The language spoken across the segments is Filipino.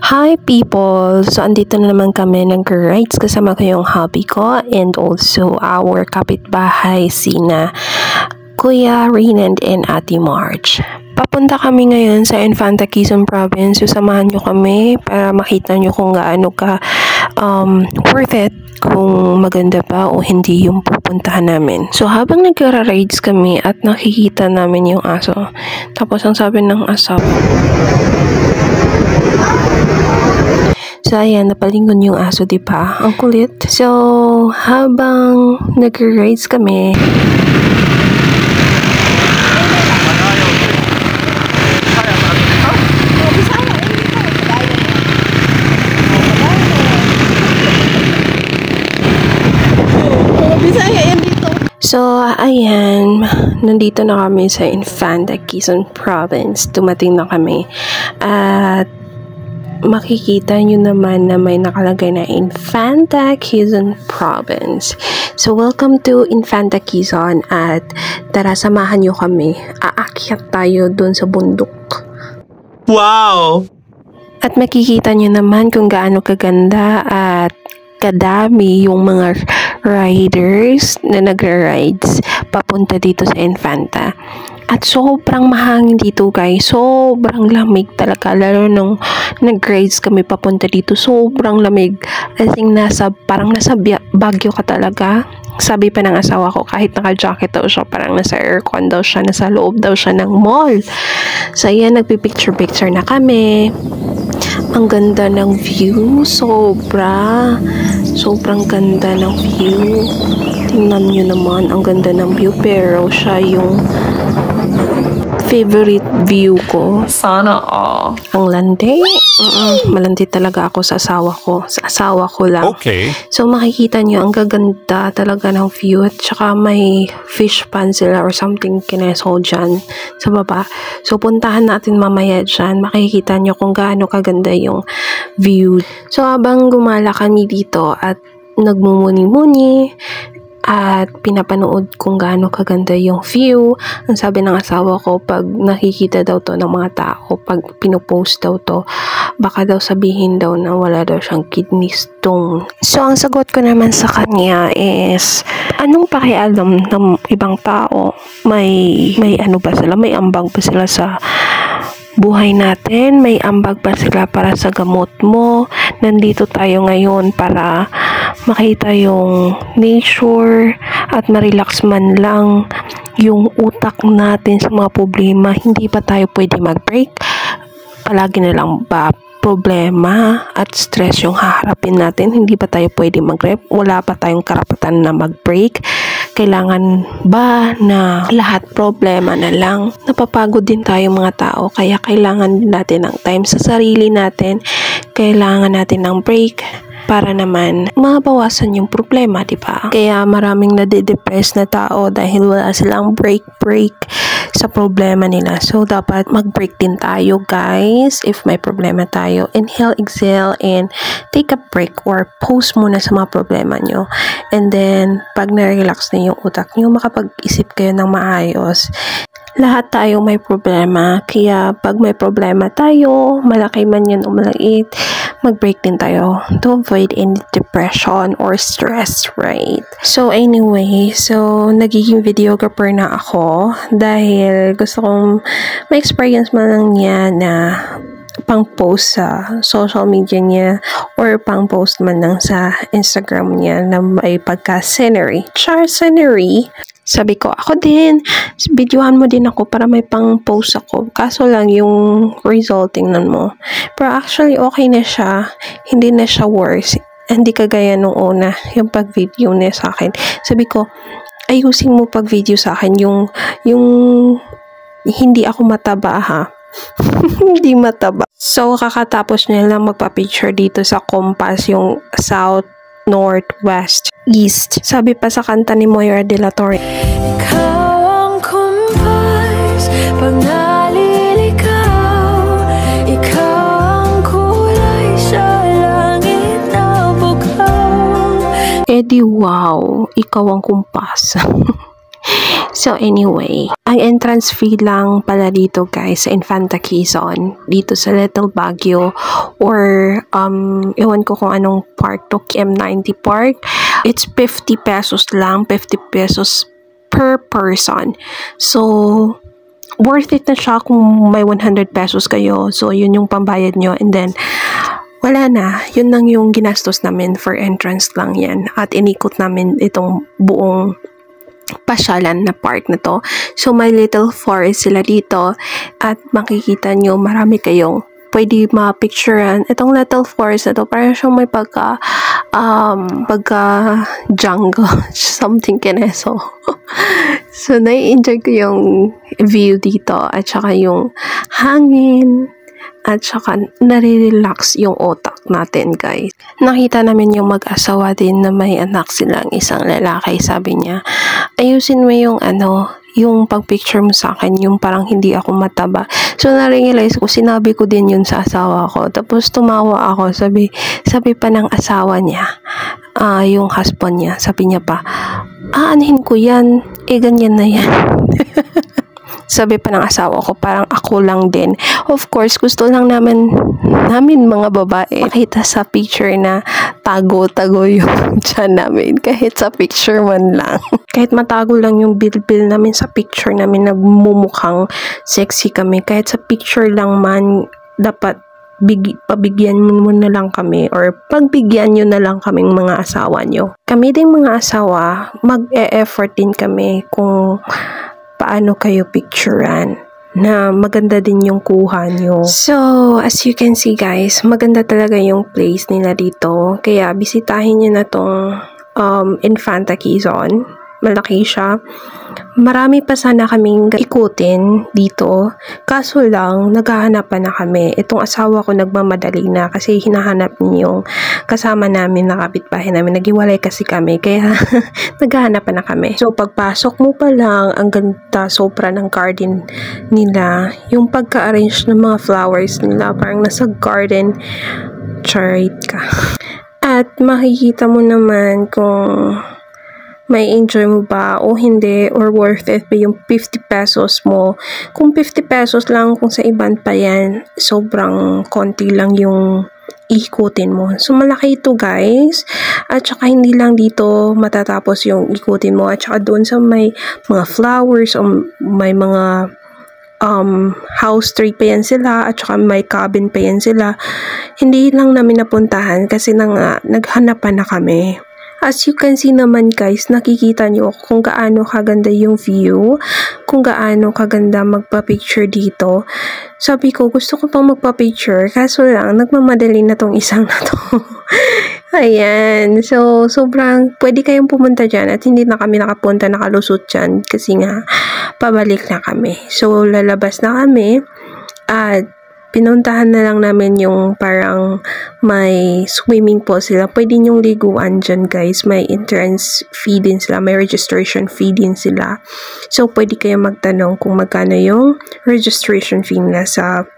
Hi people! So andito na naman kami nag-rides kasama ko yung hubby ko and also our kapitbahay sina Kuya Raynand and Ate Marge. Papunta kami ngayon sa Infanta Quezon Province. So samahan nyo kami para makita nyo kung gaano ka worth it, kung maganda ba o hindi yung pupuntahan namin. So habang nag-rides kami at nakikita namin yung aso, tapos ang sabi ng asawa, so ayan, napalingon yung aso, diba? Ang kulit. So habang nag-rides kami, so, ayan, nandito na kami sa Infanta Quezon Province. Dumating na kami. At makikita nyo naman na may nakalagay na Infanta Quezon Province. So, welcome to Infanta Quezon at tara, samahan nyo kami. Aakyat tayo dun sa bundok. Wow! At makikita nyo naman kung gaano kaganda at kadami yung mga riders na nagra-rides papunta dito sa Infanta. At sobrang mahangin dito guys, sobrang lamig talaga, lalo nung nag-rides kami papunta dito, sobrang lamig, as in parang nasa Baguio ka talaga. Sabi pa ng asawa ko, kahit naka-jacket daw siya, parang nasa aircon daw siya, nasa loob daw siya ng mall. So ayan, nagpipicture-picture na kami. Ang ganda ng view, sobrang ganda ng view. Tingnan nyo naman, ang ganda ng view, pero siya yung favorite view ko. Sana all. Ang landi. Malandi talaga ako sa asawa ko. Sa asawa ko lang. Okay. So makikita nyo, ang gaganda talaga ng view. At saka may fish pan sila or something kineso dyan sa baba. So puntahan natin mamaya dyan. Makikita nyo kung gaano kaganda yung view. So habang gumala kami dito at nagmumuni-muni at pinapanood kung gaano kaganda yung view, ang sabi ng asawa ko, pag nakikita daw to ng mga tao, pag pinopost daw to, baka daw sabihin daw na wala daw siyang kidney stone. So ang sagot ko naman sa kanya is, anong pakialam ng ibang tao? May ano ba sila? May ambag ba sila sa buhay natin? May ambag ba sila para sa gamot mo? Nandito tayo ngayon para makita yung nature at ma-relax man lang yung utak natin sa mga problema. Hindi pa tayo pwede mag-break. Palagi na lang ba problema at stress yung haharapin natin? Hindi pa tayo pwede mag-break? Wala pa tayong karapatan na mag-break? Kailangan ba na lahat problema na lang? Napapagod din tayo mga tao, kaya kailangan din natin ng time sa sarili natin. Kailangan natin ng break para naman mabawasan yung problema, diba? Kaya maraming nade-depress na tao dahil wala silang break sa problema nila. So, dapat mag-break din tayo, guys. If may problema tayo, inhale, exhale, and take a break or pause muna sa mga problema nyo. And then, pag na-relax na yung utak nyo, makapag-isip kayo ng maayos. Lahat tayo may problema, kaya pag may problema tayo, malaki man yun o maliit, mag-break din tayo to avoid any depression or stress, right? So anyway, nagiging videographer na ako dahil gusto kong ma-experience man lang niya na pang-post sa social media niya or pang-post man lang sa Instagram niya na may pagka-scenery. Scenery. Sabi ko, ako din, videohan mo din ako para may pang-post ako. Kaso lang yung result, tingnan mo. Pero actually, okay na siya. Hindi na siya worse. Hindi kagaya nung una, yung pag-video niya sa akin. Sabi ko, ayusin mo pag-video sa akin yung hindi ako mataba, ha? Hindi mataba. So, kakatapos niya lang magpa-picture dito sa compass, yung south, north, west, east. Sabi pa sa kanta ni Moira de la Torre, ikaw ang compass pag naliligaw, ikaw ang kulay sa langit na bukaw. Eh di wow, ikaw ang kumpas. So anyway, ang entrance fee lang pala dito guys sa Infanta Quezon, dito sa Little Baguio or ewan ko kung anong park to, KM90 Park. It's 50 pesos lang, 50 pesos per person. So worth it na siya kung may 100 pesos kayo. So yun yung pambayad nyo, and then wala na, yun lang yung ginastos namin for entrance lang yan. At inikot namin itong buong pasyalan na park na to. So may little forest sila dito at makikita nyo marami kayong pwede ma-picturean. Itong little forest na to parang siyang may pagka jungle something kineso. So nai-enjoy ko yung view dito at saka yung hangin at saka nare-relax yung otak natin guys. Nakita namin yung mag-asawa din na may anak silang isang lalaki. Sabi niya, ayusin mo yung yung pag-picture mo sa akin, yung parang hindi ako mataba. So na-realize ko, sinabi ko din yun sa asawa ko. Tapos tumawa ako, sabi pa ng asawa niya, yung husband niya, sabi niya pa, anuhin ko yan, ganyan na yan. Sabi pa ng asawa ko, parang ako lang din. Of course, gusto lang namin mga babae makita sa picture na tago-tago yung tiyan namin. Kahit sa picture man lang. Kahit matago lang yung bilbil namin sa picture namin, nagmumukhang sexy kami. Kahit sa picture lang man, dapat pabigyan mo na lang kami or pagbigyan nyo na lang kaming mga asawa nyo. Kami ding mga asawa, mag-e-effort din kami kung paano kayo picturean na maganda din yung kuha nyo. So, as you can see guys, maganda talaga yung place nila dito. Kaya, bisitahin nyo na tong Infanta Quezon. Malaki siya. Marami pa sana kaming ikutin dito. Kaso lang, naghahanapan na kami. Itong asawa ko nagmamadali na kasi hinahanap niya yung kasama namin na kapitbahay namin. Naghiwalay kasi kami. Kaya naghahanapan na kami. So, pagpasok mo pa lang, ang ganda sobra ng garden nila. Yung pagka-arrange ng mga flowers nila, parang nasa garden. Charit ka. At makikita mo naman kung may enjoy mo ba o hindi, or worth it ba yung 50 pesos mo. Kung 50 pesos lang, kung sa iban pa yan, sobrang konti lang yung ikutin mo. So, malaki ito guys. At saka hindi lang dito matatapos yung ikutin mo. At saka doon sa may mga flowers o may mga house tree pa yan sila, at saka may cabin pa yan sila. Hindi lang namin napuntahan kasi naghanapan na kami. As you can see naman guys, nakikita nyo kung gaano kaganda yung view, kung gaano kaganda magpa-picture dito. Sabi ko, gusto ko pang magpa-picture, kaso lang, nagmamadali na tong isang na to. Ayan. So, sobrang, pwede kayong pumunta dyan at hindi na kami nakapunta, nakalusot dyan kasi nga, pabalik na kami. So, lalabas na kami at pinuntahan na lang namin yung parang may swimming pool sila. Pwede nyong liguan dyan guys. May entrance fee din sila. May registration fee din sila. So, pwede kayo magtanong kung magkano yung registration fee nila sa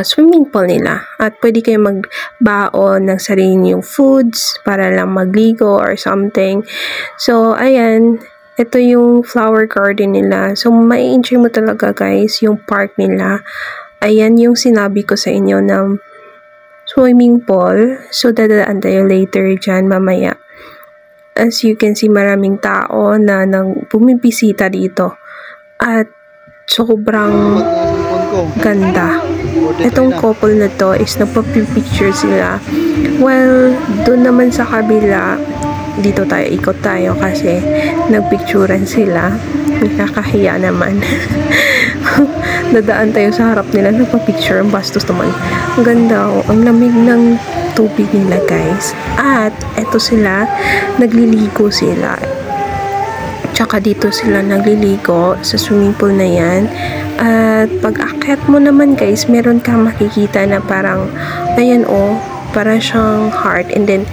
swimming pool nila. At pwede kayo magbaon ng sarili yung foods para lang magligo or something. So, ayan. Ito yung flower garden nila. So, mai-enjoy mo talaga guys yung park nila. Ayan yung sinabi ko sa inyo na swimming pool. So, dadaan tayo later dyan mamaya. As you can see, maraming tao na bumibisita dito. At sobrang ganda. Itong couple na to is nagpa-picture sila. Well, doon naman sa kabila, dito tayo, ikot tayo kasi nagpicturan sila. Nakakahiya naman. Nadaan tayo sa harap nila, nagpa-picture, ang bastos naman. Ang ganda, ang lamig ng tubig nila guys. At eto sila, nagliligo sila. Tsaka dito sila nagliligo sa swimming pool na yan. At pag akyat mo naman guys, meron kang makikita na parang, ayan parang siyang heart, and then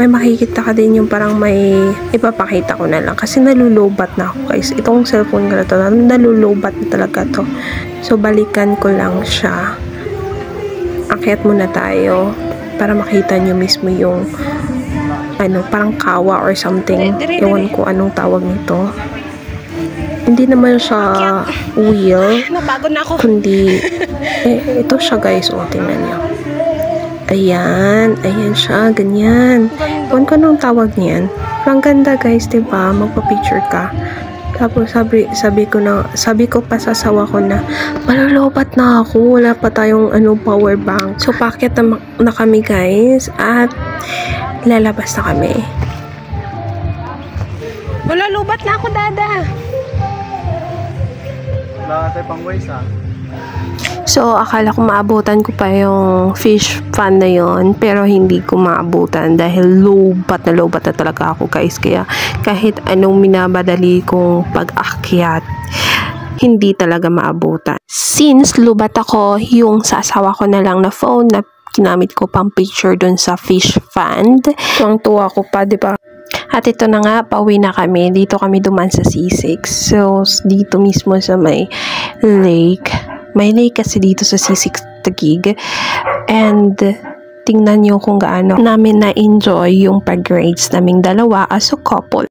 may makikita ka din yung parang may ipapakita ko na lang kasi nalulobat na ako guys. Itong cellphone ko na to, nalulobat na talaga to. So balikan ko lang siya. Akyat muna tayo para makita nyo mismo yung parang kawa or something. Ewan ko anong tawag nito. Hindi naman siya wheel, Napagod na ako. kundi, ito siya guys, o, tingnan niyo. Ayan siya, ganyan. Kung anong tawag niyan. Ang ganda guys, diba? Magpa-picture ka. Tapos sabi ko pa sa asawa ko na malulubat na ako, wala pa tayong power bank. So packet na kami guys at lalabas na kami. Wala, lubat na ako, dada. Wala tayo pang waste So akala ko maabutan ko pa yung fish pan na yon, pero hindi ko maabutan dahil lobat na talaga ako guys. Kaya kahit anong minabadali kong pag-akyat, hindi talaga maabutan. Since lubat ako, yung sa asawa ko na lang na phone na ginamit ko pang picture dun sa fish pond. Tuwang-tuwa ko pa, diba? At ito na nga, pauwi na kami. Dito kami duman sa C6. So, dito mismo sa may lake. May lake kasi dito sa C6 Taguig. And, tingnan nyo kung gaano namin na-enjoy yung pag-grades naming dalawa as a couple.